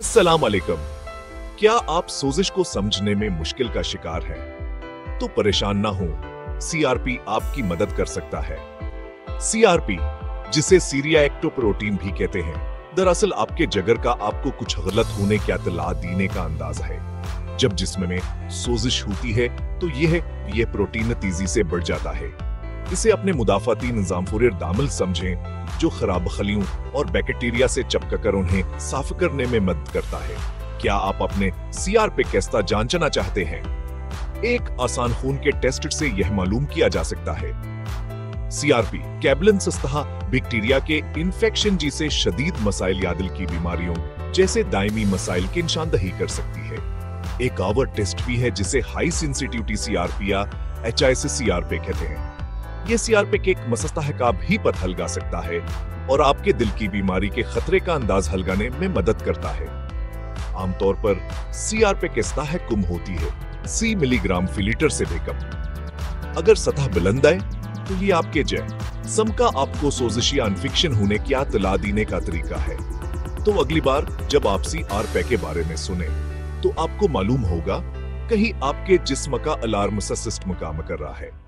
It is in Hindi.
अस्सलाम वालेकुम। क्या आप सोजिश को समझने में मुश्किल का शिकार हैं? तो परेशान ना हो, सीआरपी आपकी मदद कर सकता है। सीआरपी, जिसे सीरिया एक्टोप्रोटीन भी कहते हैं, दरअसल आपके जिगर का आपको कुछ गलत होने की इत्तला देने का अंदाज है। जब जिस्म में सोजिश होती है तो यह प्रोटीन तेजी से बढ़ जाता है। इसे अपने मुदाफाती निजाम फुरेर दामल समझें, जो खराब खलियों और बैक्टीरिया से चिपककर उन्हें साफ करने में मदद करता है। क्या आप अपने सीआरपी कैसा जांचना चाहते हैं? एक आसान खून के टेस्ट से यह मालूम किया जा सकता है। सीआरपी कैबलन सस्तहा बैक्टीरिया के इन्फेक्शन जैसे शदीद मसाइल या दिल की बीमारियों जैसे दायमी मसाइल की निशानदही कर सकती है। एक और टेस्ट भी है जिसे हाई सेंसिटिविटी सीआरपी या HIS-CRP कहते हैं। ये सीआरपी एक मसस्ता का भी पता हलगा सकता है और आपके दिल की बीमारी के खतरे का अंदाज हलगाने में मदद करता है। आमतौर पर सीआरपी किस्ता है कम होती है 30 मिलीग्राम फी लीटर से भी कम। अगर सतह बुलंद है तो ये आपके जिस्म का आपको सोजिश या इन्फेक्शन होने की इत्तला देने का तरीका है। तो अगली बार जब आप सीआरपी के बारे में सुने तो आपको मालूम होगा कहीं आपके जिस्म का अलार्म सिस्टम काम कर रहा है।